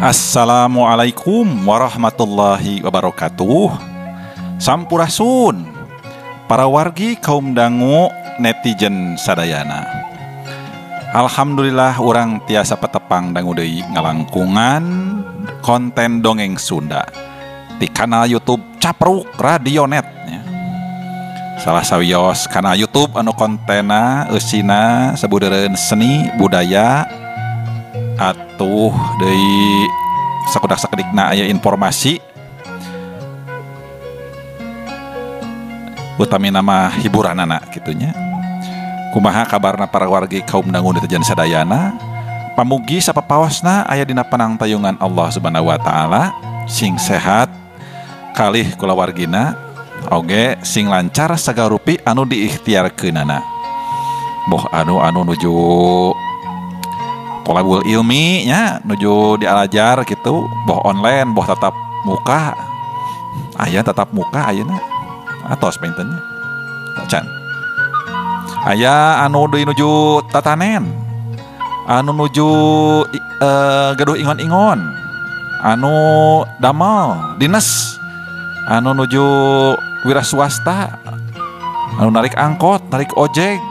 Assalamualaikum warahmatullahi wabarakatuh. Sampurasun para wargi kaum dangu netizen sadayana. Alhamdulillah urang tiasa petepang dangu deui ngalangkungan konten dongeng Sunda di kanal YouTube Capruk Radionet nya. Salah sawios kanal YouTube anu kontena eusina sabudeureun seni budaya atuh deui sakudak-sakadikna aya informasi utami nama hiburanana kitunya. Kumaha kabarna para wargi kaum dangu netizen sadayana? Pamugi sapapaosna aya dina panangtayungan Allah Subhanahu wa taala sing sehat kalih kula wargina oge sing lancar sagarupi anu diikhtiarkeunana. Boh anu nuju tolabul ilmi nya nuju dialajar gitu, boh online boh tatap muka aya tatap muka ayeuna atos pentennya can aya anu deui nuju tatanen, anu nuju gaduh ingon-ingon, anu damel dinas, anu nuju wira swasta, anu narik angkot, narik ojek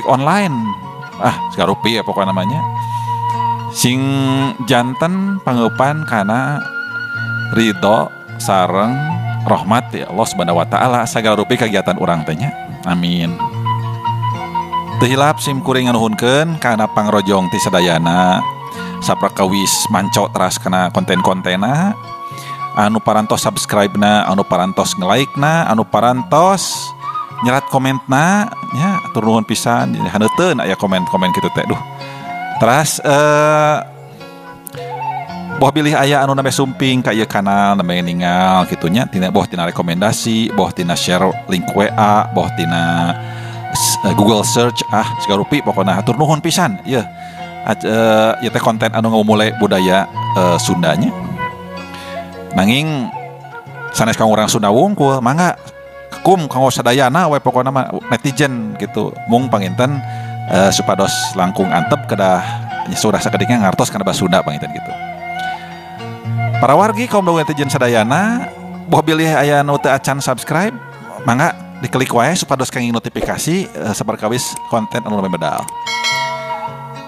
online, segarupi ya pokoknya namanya sing janten pangeupan kana ridho sareng rahmat ya Allah Subhanahu wa taala sagarupi kegiatan urang teh nya. Amin. Teu hilap sim kuring nganuhunkeun kana pangrojong ti sadayana saprakawis manco teras kana konten-kontena anu parantos subscribe-na, anu parantos nge-like-na, anu parantos nyerat komentna nya atur nuhun pisan. Haneuteun aya komen-komen kitu teh. Duh. Teras boh bilih aya anu name sumping ka ieu kanal name ningal kitunya tina boh tina rekomendasi, boh tina share link WA, boh tina Google search sagarupi pokona atur nuhun pisan. Ieu ieu teh konten anu ngumule budaya Sundanya. Nanging sanes kang urang Sunda wungkul mangga kum kanggo sadayana we pokona mah netizen gitu. Mung panginten supados langkung antep kedah surah sakediknya ngartos kana basa Sunda panginten gitu. Para wargi kaum netizen sadayana boh bilih aya nu teu acan subscribe mangga diklik wae supados kenging notifikasi saperkawis konten anu lami medal.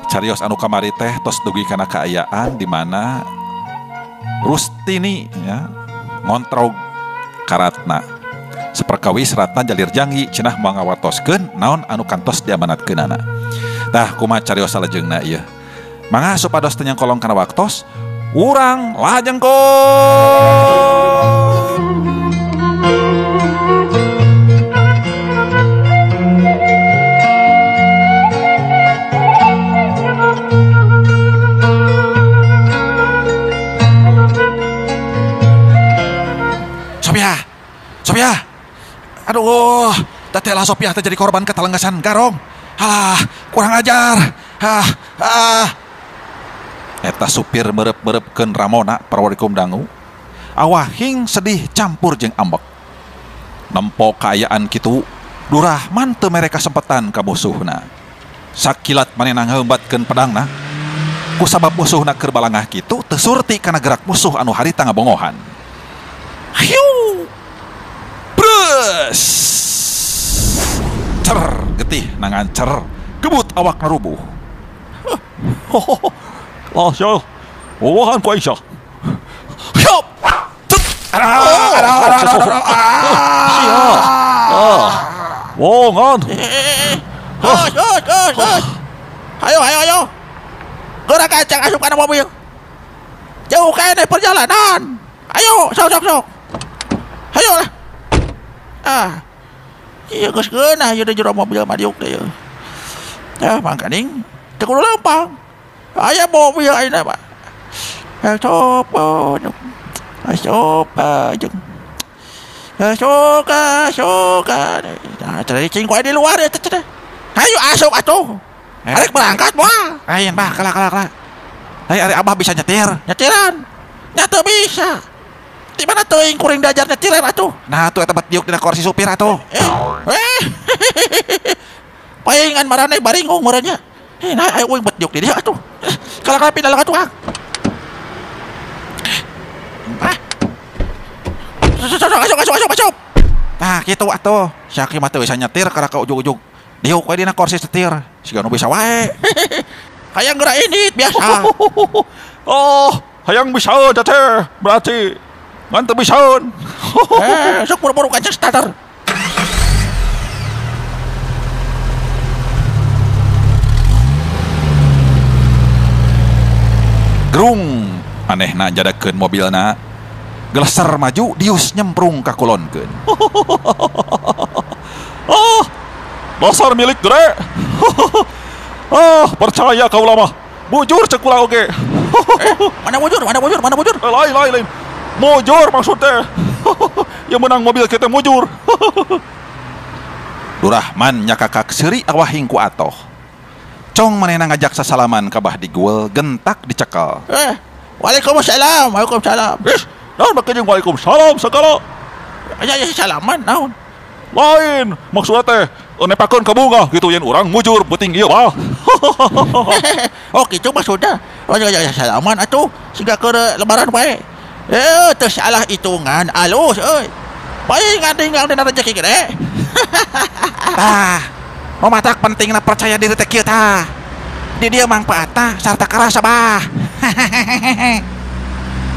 Carios anu kamari teh tos dugi kana kaayaan di mana Rustini ya ngontrol karatna saperkawis ratna jalir janji cenah moal ngawatoskeun naon anu kantos diamanatkeunana. Tah kumaha carios salajengna ieu. Mangga supados teu nyangkolong kana waktos urang lajengkeun. Sophia, aduh, tetehlah Sophia terjadi korban ketelenggasan garong. Kurang ajar. Eta supir merep-merepkeun Ramona parwarikum dangu. Awahing sedih campur jeung ambek. Nempo kaayaan kitu, durahman teu mere kasempetan ka musuhna. Sakilat manehna ngaheumbatkeun pedangna. Kusabab musuhna keur balangah kitu, teu surti kana gerak musuh anu harita ngabongohan. Hiu. Brus. Cer, getih nangancer. Gebut awak ngarubuh. Syah. Wawahan ku Aisyah. Hiup. Wongan. Ayo. Gerak kencang asup kana mobil. Jauh kene perjalanan. Ayo, sok. Ayo lah. Iya geus geunah ieu di jero mobil madiuk teh. Mangkaning teu kudu lampang. Aya mobil ayeuna mah. Sopo jeung. Nah, cing koe di luar ya teh. Ayo asup atuh. Arek berangkat moal. Ayeun bah kelak. Ari Abah bisa nyetiran. Nya teu bisa. Di mana teuing kuring diajar nyetiran atuh? Nah, atuh eta bet diuk dina kursi supir atuh. Paingan marane baringung meureunnya. Nah, ayo uing bet diuk di dieu atuh. Kalak pindah ka tukang. Masuk. Nah gitu atuh. Syaki mah teu bisa nyetir karena ka ujug-ujug. Diuk we dina kursi setir. Siga nu bisa wae. Hayang gerak ini biasa. Oh, hayang bisa teh. Berarti ngan teu bisaeun. Sok buru-buru kancing starter. Gerung anehna jadakeun mobilna. Geleser maju dius nyemprung ka kulonkeun. Dasar milik gede. Percaya kau lama. Bujur cek ulah oge. Mana bujur? Lain. Mujur maksudnya. Yang menang mobil kita mujur. Durahman nyakakak seuri awahing ku atoh. Cong manehna ngajak sasalaman ka Bah Digul gentak dicekel. Waalaikumsalam. Naon make jeung waalaikumsalam segala. Ya salaman naon? Lain maksudna teh nepakeun ka bunga gitu yen urang mujur beuting ieu mah. Oh gitu maksudnya. Oh ya salaman atuh siga ke lebaran bae. Teu salah hitungan alus euy. Bae ngadingal dina rezeki gede. Nu matak pentingna percaya diri teh kieu tah. Di dieu mangpaatna sarta karasa bah.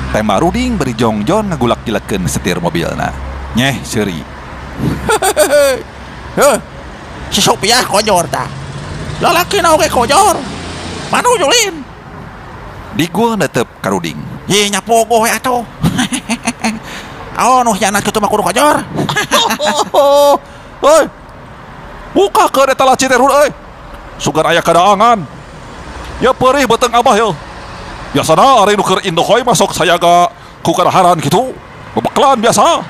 Tema Ruding beri jongjon ngagulak-gilakeun setir mobilna. Nyeh seuri. Si Sopiah konyol tah. Lalaki na oge konyol. Manu julin. Digul netep ka Ruding. Ye nyapogo we atuh. Nu hianat kitu mah kudu konyol. Hei. Buka ke eta laci teh euy. Sugan aya kadaangan. Ya perih beuteung abah yo. Biasana ari nu keur indohoy masuk sayaga ku kadaharan kitu. Bebeklan biasa.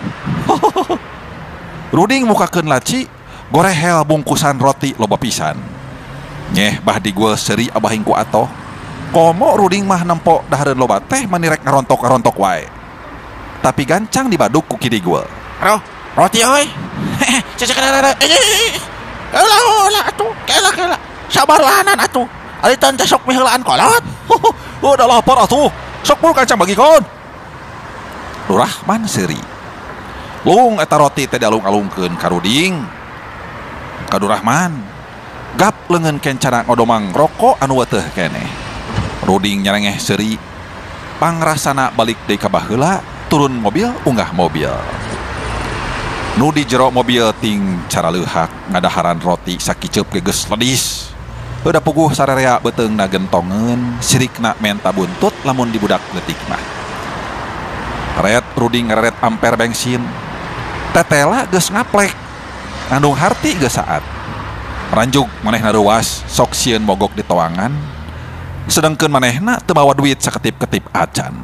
Ruding mukakeun laci, gorehel bungkusan roti loba pisan. Nyeh Bah Digul seuri abahing ku atoh. Komo Ruding mah nempo dahareun loba teh manirek ngarontok-ngarontok wae. Tapi gancang dibaduk ku Ki Digul. Roti euy. Cecekana. Lah atuh, kela. Sabar lahanan atuh. Ari teh sok miheulaan kolot. Udah lapar atuh. Sok pul kancang bagikeun. Durahman seuri. Lung eta roti teh dialung-alungkeun ka Ruding. Ka Durahman. Gap leungeun kencara ngodomang rokok anu weuteuh keneh. Ruding nyarengeh seuri. Pangrasana balik deui ka baheula, turun mobil, unggah mobil. Nu di jero mobil ting cara leuhak ngadaharan roti sakiceup ge geus ledis. Udah puguh sararea beteungna gentongeun, sirikna menta buntut lamun dibudak leutik mah. Red Ruding ngararet amper bensin. Tetela geus ngaplek. Ngandung harti geus saat. Ranjug manehna ruas sok sieun mogok di toangan. Sedengkeun manehna teu mawa duit saketip-ketip acan.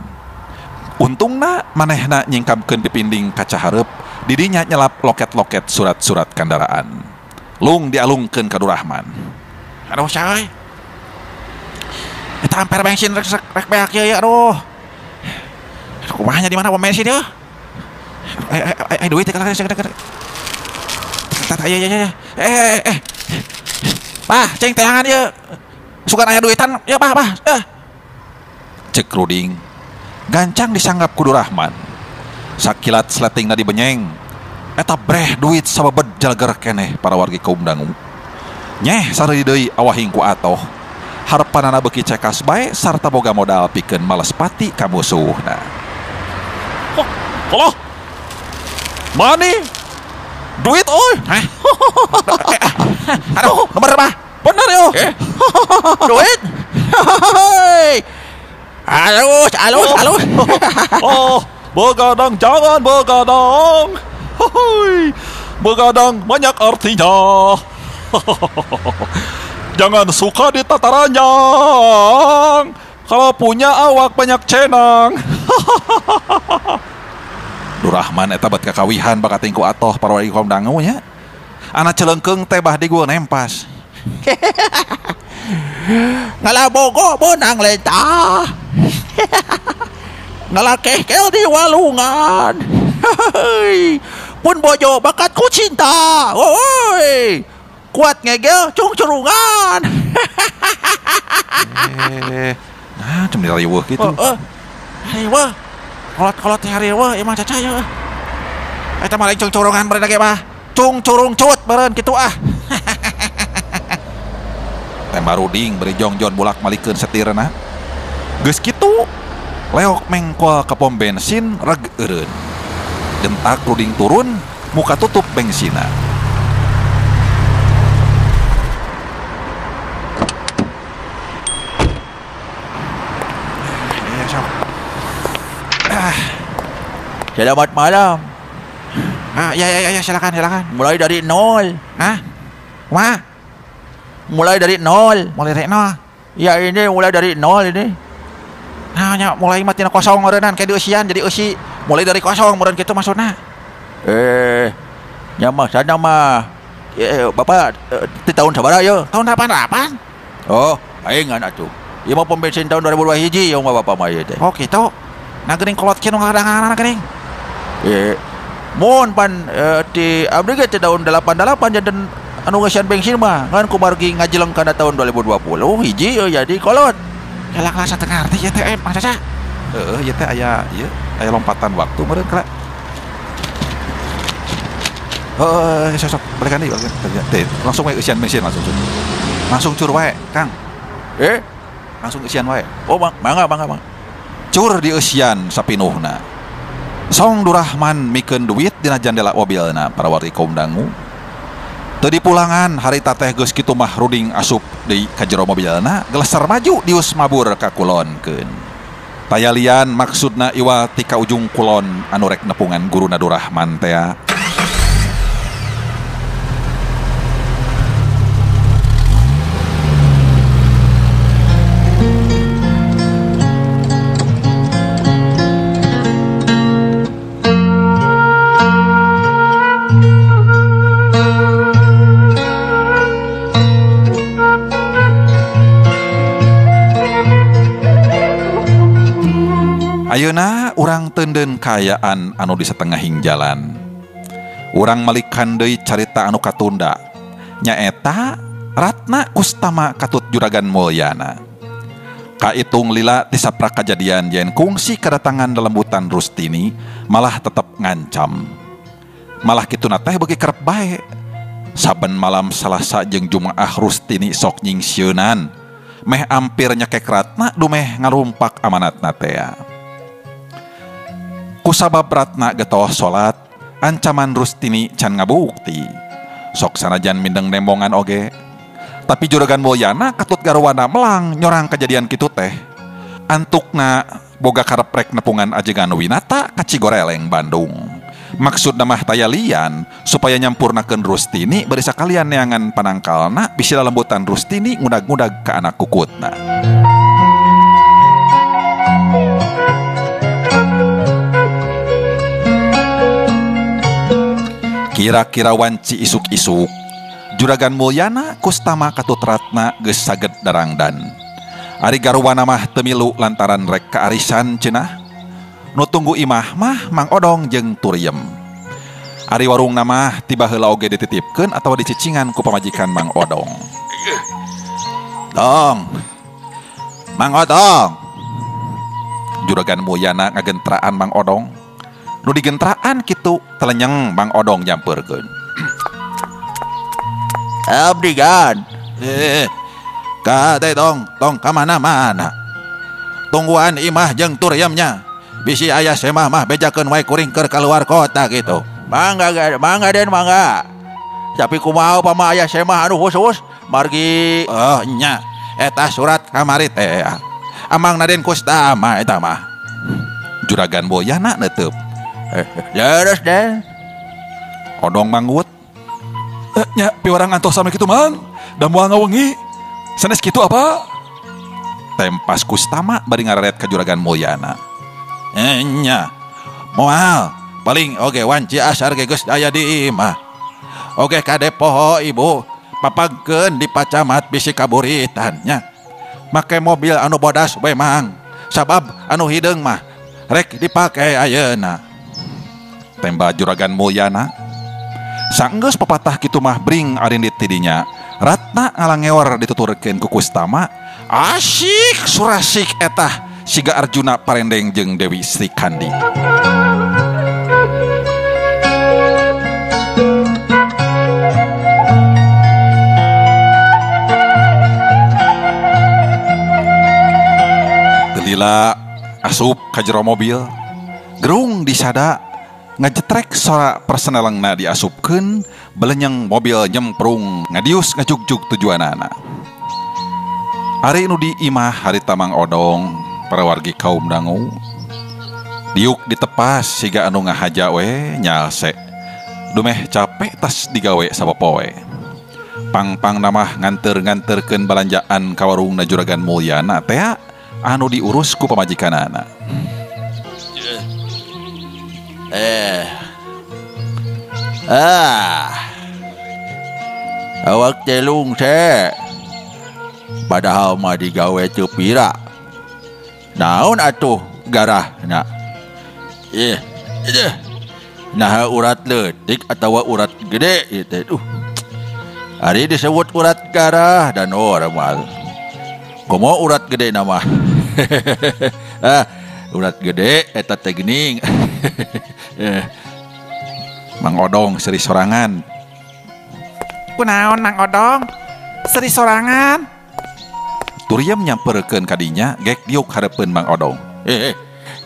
Untungna manehna nyingkapkeun dipinding kaca hareup, didinya nyelap loket-loket surat-surat kendaraan. Lung dialungkeun ka Durahman. Aduh coy. Eta amper bensin rek beak ya aduh. Kumahnya di mana pom bensin ya? Duit kalau ya. Pak, ceng teangan ya. Sugan aya duitan ya, Pak. Cek Ruding. Gancang disanggap ku Durahman. Sakilat sletingna dibenyeng. Eta breh duit sababed jalager keneh para wargi kaum dangu. Nyeh sarei deui awahing ku atoh. Harpanana beuki cekas bae sarta boga modal pikeun males pati ka musuhna. Kolah. Mani. Duit euy. Aduh, nomor berapa? Bener yo. Duit. Alus. Oh, begadang jangan begadang. Begadang banyak artinya. Jangan suka ditatarannya. Kalau punya awak banyak cenang. Durahman eta bat kakawihan bakating ku atoh parwari kaum dangu nya. Anak celengkeung teh Bah Digul nempas. Ngalabogo benang lentah. Ngalakehkel di walungan. Pun bojo bakat ku cinta. Woi. Kuat ngegel cung-curungan. Nah, cem diriweuh kitu. Riweuh. kolot hari wah emang caca ya. Eta mah lain cung-curongan beureun ge mah. Cung-curung cut beureun kitu ah. Tembak ruding beri jongjon bolak malikeun setirna. Geus kitu leok mengkol ke pom bensin reg eureun. Dentak ruding turun muka tutup bensina. Selamat malam. Ya silakan. Mulai dari nol. Wah, Mulai dari nol. mulai dari nol. Ya ini mulai dari nol ini. Nah, mulai mah tina kosong meureunnan kayak dieusian jadi eusi. Mulai dari kosong meureun kitu maksudna. Nya mah sana mah. Bapak di tahun sabaraha ya? Tahun 88. Oh, aing atuh. Ieu mah pom bensin tahun 2021 ya mah bapak mah ieu teh. Oh gitu. Nah geuning kolot kieu nu ngadangan geuning. Mun pan di abdi ge tahun 88 janten anu ngeusian bensin mah ngan kumargi ngajeleng kana tahun 2020 hiji jadi kolot. Yalah kelas teu ngarti ya teh Mas Caca. Ieu teh aya lompatan waktu meureun kala. Sosok balikan deui teh. Langsung we eusian bensin langsung cur wae, Kang. Langsung eusian wae. Oh, mangga. Cur di eusian sapinuhna. Song Durahman mikeun duit dina jandela mobilna para wargi kaum dangu. Teu dipulangan harita teh geus kitu mah ruding asup deui ka jero mobilna, gelesar maju dius mabur ka kulonkeun. Tayalian maksudna iwa ti ka ujung kulon anu rek nepungan guruna Durahman teh. Ayeuna urang teunden kaayaan anu di satengahing jalan. Urang malikan deui carita anu katunda. Nyaeta Ratna Kustama katut Juragan Mulyana. Kaitung lila ti saprak kajadian yen kungsi kedatangan lelembutan Rustini malah tetep ngancam. Malah kituna teh beuki kerep bae. Saben malam Salasa jeung Jumaah Rustini sok nyingsieunan. Meh ampir nyekek Ratna dumeh ngarumpak amanatna teh. Kusabab Ratna getoh salat, ancaman Rustini can ngabukti. Sok sanajan mindeng nembongan oge. Tapi Juragan Mulyana katut garwana melang nyorang kejadian kitu teh. Antukna boga karep rek nepungan ajengan Winata ka Cigoreleng Bandung. Maksudna mah tayalian supaya nyampurnakeun Rustini bari sakalian neangan panangkalna bisi lembutan Rustini ngudag-ngudag ka anak kukutna. Kira-kira wanci isuk-isuk Juragan Mulyana Kustama katut Ratna geus saged darangdan. Ari garwana mah teu milu lantaran rek kaarisan cenah. Nu tunggu imah mah Mang Odong jeung Turiem. Ari warungna mah tiba heula oge dititipkeun atawa dicicingan ku pamajikan Mang Odong. Dong, Mang Odong. Juragan Mulyana ngagentraan Mang Odong. Nu digentraan kitu telenyeng Mang Odong nyampeurkeun. Abdi gan. Kate tong ka mana-mana. Tungguan imah jeung Turiemnya. Bisi aya semah mah bejakeun wae kuring keur kaluar kota gitu. Mangga den mangga. Tapi kumaha pama aya semah anu khusus margi Nya eta surat kamari teh. Amang Naden Kustama eta mah. Juragan Mulyana neuteub. Leres deh. Odong manggut. Nya piwarang antos sami kitu mang. Da moal ngawengi. Sanes kitu apa? Tempas Kustama bari ngararet ka Juragan Mulyana. Nya moal paling oge wanci asar ge geus aya di imah. Oge kade poho ibu papagkeun di pacamat bisi kaburitannya. Make mobil anu bodas we mang. Sabab anu hideung mah rek dipake ayeuna. Tembak Juragan Mulyana. Sanggeus pepatah kitu mah bring arindit tidinya. Ratna ngalangewar dituturkeun ku Kustama. Asyik surasik etah siga Arjuna parendeng jeung Dewi Sri Kandi. Lila asup ka jero mobil, gerung disada ngajetrek sora persenelengna diasupkeun, belenyeng mobil nyemprung ngadius ngajugjug tujuanana. Hari nu di imah harita Mang Odong para wargi kaum dangu diuk ditepas siga anu ngahaja we nyalse dumeh capek tas digawe sapopoe. Pang-pang namah nganter-nganterkeun balanjaan ka warungna Juragan Mulyana teh anu diurus ku pamajikanana. Awak telung se. Padahal mah digawe teu pira. Naon atuh garahna? Nah urat leutik atawa urat gede itu. Ari disebut urat garah dan normal. Komo urat gede nama. Urat gede eta teh geuning. Mang Odong seri sorangan. Kunaon Mang Odong? Seri sorangan. Turiam nyamperkeun kadinya gek diuk hareupeun Mang Odong.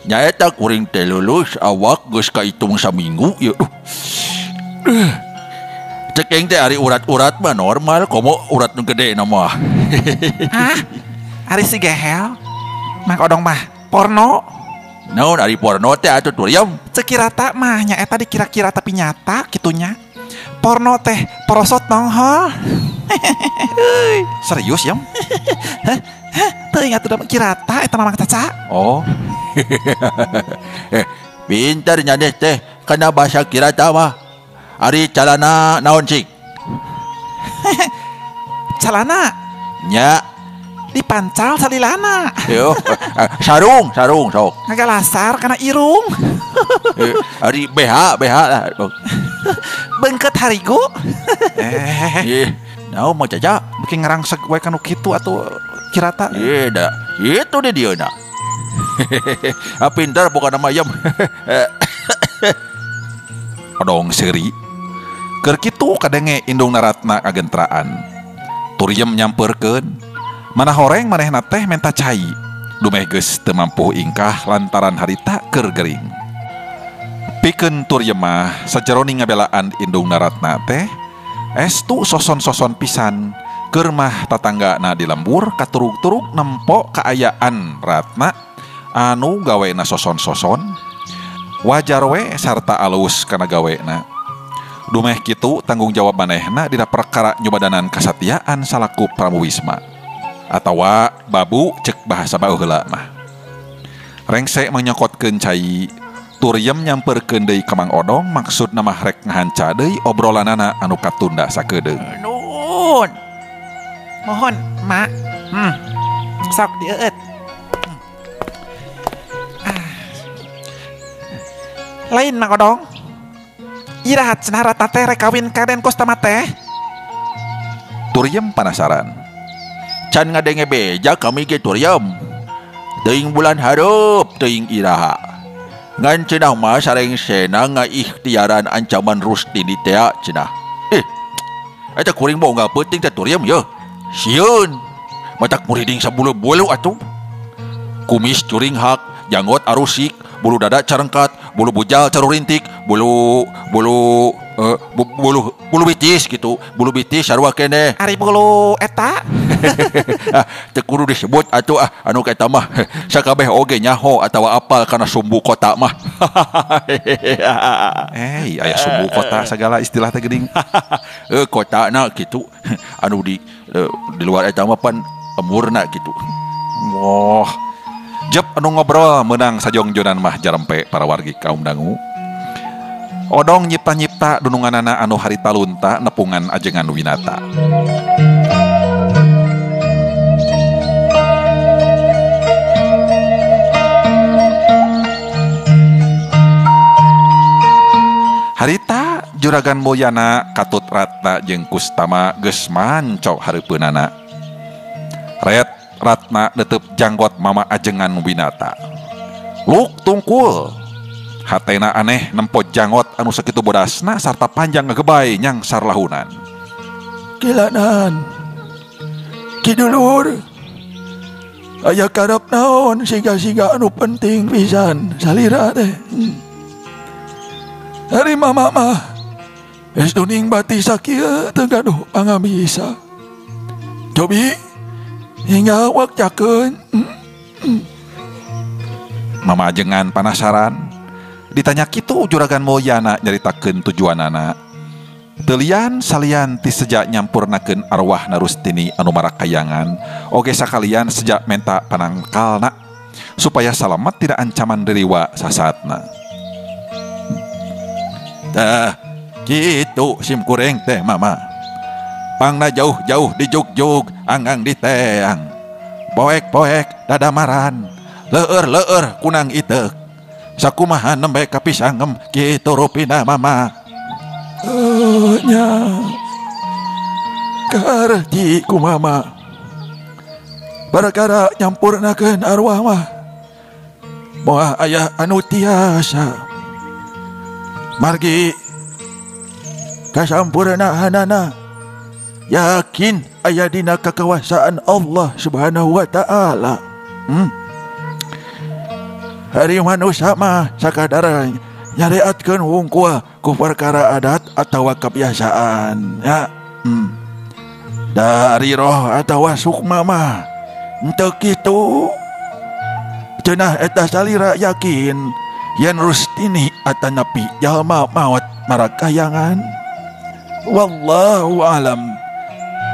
Nyaeta kuring teh lulus awak geus kaitung saminggu ye. Cekeng teh ari urat-urat mah normal, komo urat nu gede nama. Hah? Ari si gehel? Mang Odong mah porno? Naon ari porno teh atuh Turiam? Sekirata mah nyaeta dikira-kira tapi nyata kitunya. Porno teh porosot nonghol. Serius Yam? Teu ingat udah kirata eta Mamang Caca. Oh. Pintar nyadeh teh kana bahasa kirata mah. Ari calana naon cik? Calana Nya dipancal salilana. yo sarung sok. Ngagalasar kana irung. Ari BH lah. Beungkeut harigu. Naon mau Caca? Bikin ngerangsek we kanu kitu atuh kirata. Da, itu dia dieuna. Pintar bukan nama ayam. Odong seri. Keur kitu kadenge indung naratna kagentraan. Turiam nyamperkeun, mana horeng manehna teh menta cai. Dumeh geus teu mampu ingkah lantaran harita keur gering. Pikeun Turiam mah sajeroning ngabelaan indung naratna teh estu soson-soson pisan keur mah tatanggana di lembur katurug-turug nempo kaayaan ratna anu gawena soson-soson wajar we sarta alus kana gawena. Dumeh kitu tanggung jawab manehna dina perkara nyobadanan kasatiaan salaku pramuwisma atawa babu cek bahasa baheula mah. Rengse menyokotkeun cai, Turiam nyamperkeun deui ka Mang Odong maksudna mah rek ngahanca deui obrolanana anu katunda sakedeung. Nuhun. Mohon, Mak. Sok dieueut. Lain Mang Odong. Irahat cenah rata teh rek kawin ka Den Kostama teh. Turiam penasaran. Can ngadenge beja kami ge Turiam. Teuing bulan hareup teuing iraha. Ngan cenah mah sareng sena ngaikhtiaran ancaman Rusti di teh cenah. Eta kuring boga penting teh Turiam ye. Sieun. Matak muriding sabulu-bulu atuh. Kumis curing hak, janggot arusik, bulu dada carengkat, bulu bujal carurintik, bulu bitis gitu. Bulu bitis sarua keneh. Ari bulu eta. Teu kudu disebut atuh anu kata mah sakabeh oge nyaho atawa apal kana sumbu kota mah. Aya sumbu kota segala istilah teh geuning. Kotana gitu. Anu di luar eta mah pan emurna gitu. Wah. Jep anu ngobrol menang sajongjonan mah jarempe para wargi kaum dangu. Odong nyipta-nyipta dununganana anu harita lunta nepungan ajengan winata. Harita Juragan Mulyana Katut Ratna jeung Kustama geus manco hareupeunana. Ret Ratna netep janggot mama ajengan Winata. Luk tungkul. Hatena aneh nempo janggot anu sakitu bodasna sarta panjang ngegebay nyang sarlahunan. Kilanan Kidulur aya karep naon siga-siga anu penting pisan salira teh. Hari mama mah es duning bati sakieu teu gaduh angabisa. Cobi hingga wakjakeun. Mama ajengan penasaran. Ditanya kitu juragan Mulyana nyaritakeun tujuanana. Teu lian salian ti sejak nyampurnakeun arwah Narustini anu marakayangan, oge sakalian sejak menta panangkalna supaya salamet tidak ancaman deriwa sasaatna. Tah, kitu simkureng teh mama. Pangna jauh-jauh di jugjug, anggang di teang. Poek-poek dadamaran, leur-leur kunang itek. Sakumaha nembe kapisangem kitu rupina mama. Nya karti ku mama. Perkara nyampurnakeun arwah mah moal aya anu tiasa. Margi kasampurnaanana yakin aya dina kekuasaan Allah Subhanahu wa taala. Hari manusia mah sakadar nyariatkeun hungkul ku perkara adat atawa kebiasaan ya. Dari roh atawa sukma mah henteu kitu. Cenah eta salira yakin yen Rustini atanapi jalma maot marakayangan. Wallahu alam.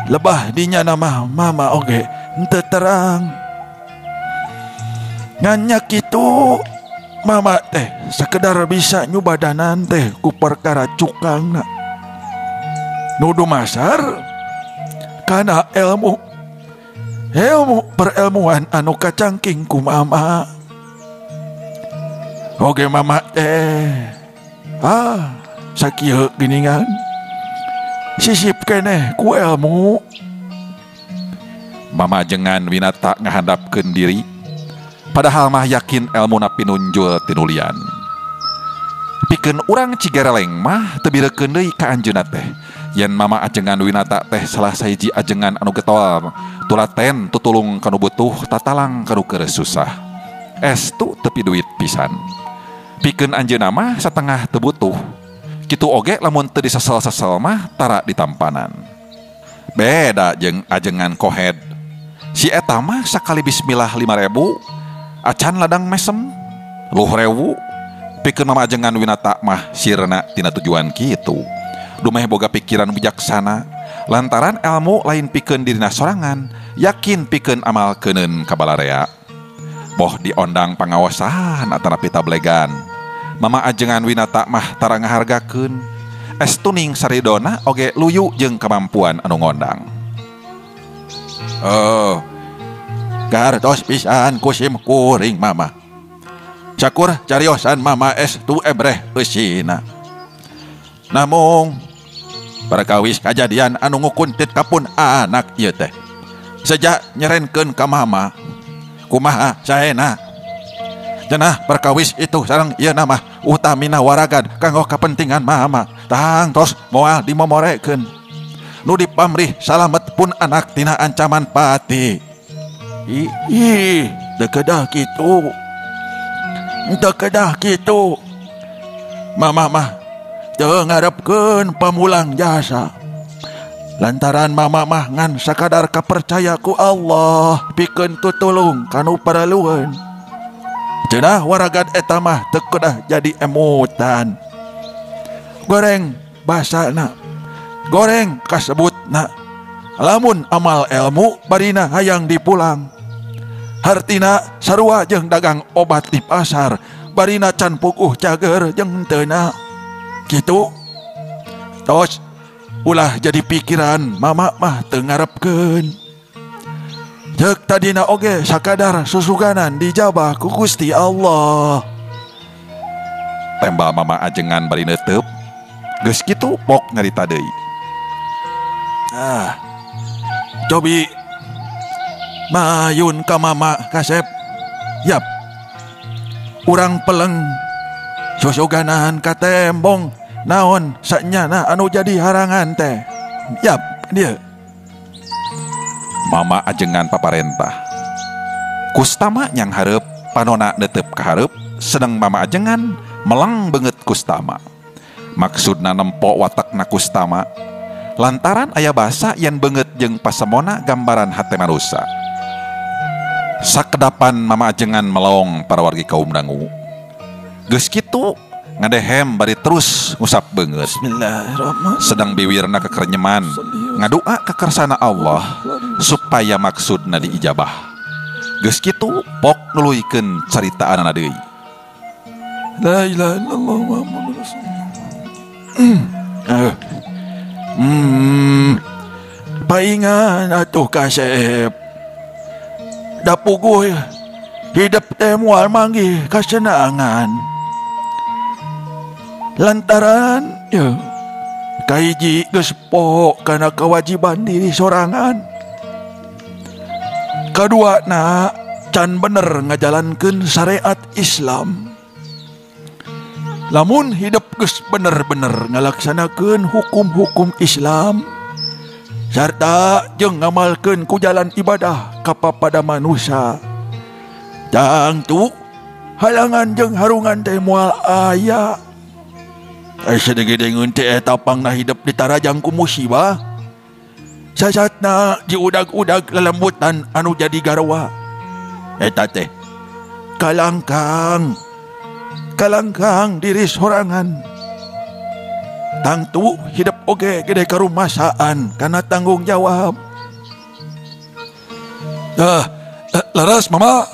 Lebah dinya nama mama oge henteu terang. Nganya kitu mama teh sekedar bisa nyubadanan teh ku perkara cukangna. Nudu masar kana ilmu perelmuan anu kacangking ku mama. Oge mama teh sakieu geuningan sisip keneh ku ilmu. Mama ajengan Winata ngahandapkeun diri. Padahal mah yakin ilmu na pinunjul tinulian. Pikeun urang Cigareleng mah teu birekeun deui ka anjeunna teh. Yen mama ajengan Winata teh salah sahiji ajengan anu getol, tulaten tutulung kanu butuh tatalang kanu keur susah. Estu tepi duit pisan. Pikeun anjeunna mah satengah teu butuh. Kitu oge lamun teu disesel-sesel mah tara ditampanan. Beda jeung ajengan Kohed. Si eta mah sakali bismillah 5.000 acan ladang mesem 10.000. Pikeun mama ajengan Winata mah sirna tina tujuan kitu. Dumeh boga pikiran bijaksana lantaran ilmu lain pikeun dirina sorangan, yakin pikeun amalkeuneun kabalarea. Boh diondang pangaosahan atana pitablegan. Mama ajengan Winata mah tara ngahargakeun. Estuning saridona oge luyu jeung kemampuan anu ngondang. Gartos pisan kusim kuring mama. Syakur cariosan mama estu ebreh eusina. Namung perkawis kajadian anu ngukuntit kapun anak ieu teh. Sejak nyerenkeun ka mama, kumaha saena? Cenah perkawis itu sareng ieu mah utamina waragad kanggo kapentingan mama. Tang tos moal dimomorekeun. Nu dipamrih salamet pun anak tina ancaman pati. Ih, dekedah kitu. Dekedah kitu. Mama mah teu ngarepkeun pamulang jasa. Lantaran mama mah ngan sakadar kapercaya ku Allah pikeun tutulung kanu paralueun. Cenah waragad eta mah teu kedah jadi emutan. Goreng basana. Goreng kasebutna. Lamun amal ilmu barina hayang dipulang. Hartina sarua jeung dagang obat di pasar barina can puguh cager jeung teuna. Kitu tos ulah jadi pikiran mama mah teu ngarepkeun. Ceuk tadina oge sakadar susuganan dijabah ku Gusti Allah. Tembal mama ajengan bari neuteup. Geus kitu pok nyarita deui. Cobi mayun ka mama kasep. Yap. Urang peleng sosoganan ka tembong naon sanyana anu jadi harangan teh. Yap, dia. Mama ajengan paparentah. Kustama nyang hareup panona netep ka hareup, sedang mama ajengan melang banget Kustama. Maksudna nempo watakna Kustama lantaran aya basa yen banget jeung pasemona gambaran hate manusia. Sakedapan mama ajengan melong para wargi kaum dangu. Geus kitu ngadehem bari terus ngusap beungeut. Bismillahirrahmanirrahim. Sedang biwirna kekerenyeman ngadua ka kersana Allah supaya maksudna diijabah. Geus kitu pok nuluykeun caritaanna deui. La ilaha illallah Muhammadur Rasulullah. Paingan atuh kasep. Dapuguh hidup teh moal manggih kasenangan. Lantaran ya kahiji geus poho kana kewajiban diri sorangan. Kaduana can bener ngajalankeun syariat Islam. Lamun hidup geus bener-bener ngalaksanakeun hukum-hukum Islam sarta jeung ngamalkeun ku jalan ibadah kapada manusia. Tangtu halangan jeung harungan teh moal aya. Sadegedeungeun teh eta pangna hidup ditarajang ku musibah. Sasatna diudag-udag lelembutan anu jadi garwa. Eta teh kalangkang diri sorangan. Tangtu hidup oge gede karumasaan karena tanggung jawab. Laras mama,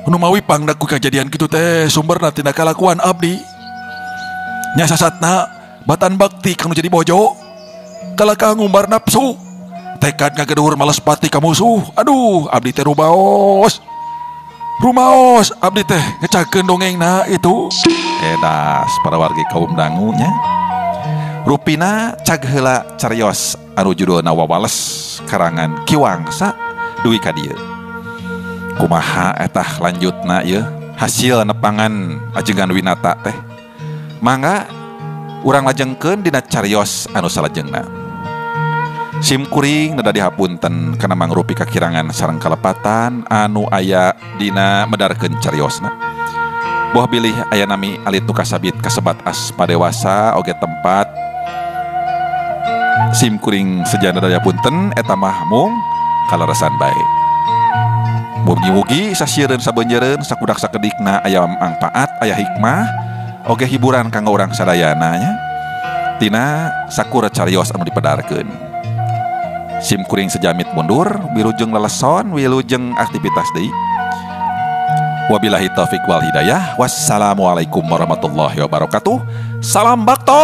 nu mawi pangda ku kejadian kitu teh sumberna tina kalakuan abdi. Nya sasatna batan bakti kanu jadi bojo, kalaka ngumbar nafsu, tekad ngagedur males pati ka musuh. Aduh, abdi teh rumaos abdi teh ngecakeun dongengna itu. Edas para wargi kaum dangu nya. Rupina cag heula carios anu judulna Wawales karangan Ki Wangsa duwi ka dieu. Kumaha etah lanjutna ieu hasil nepangan ajengan Winata teh. Mangga urang lajengkeun dina carios anu salajengna. Sim kuring nada dihapunten kana mangrupi kakirangan sareng kalepatan anu aya dina medarkeun cariosna. Buah bilih aya nami alitu kasabit kasebat asma dewasa oge tempat sim kuring sejana daya punten eta mahmung kalarasan bae. Mugi-mugi sasiereun sabeunjeureun sakudak sakedikna aya mangpaat aya hikmah oge hiburan kanggo urang sadayana nya tina sakura carios anu dipedarkeun. Sim kuring sejamit mundur wilujeng leleson wilujeng aktivitas deui. Wabillahi taufik wal hidayah. Wassalamualaikum warahmatullahi wabarakatuh. Salam bakto.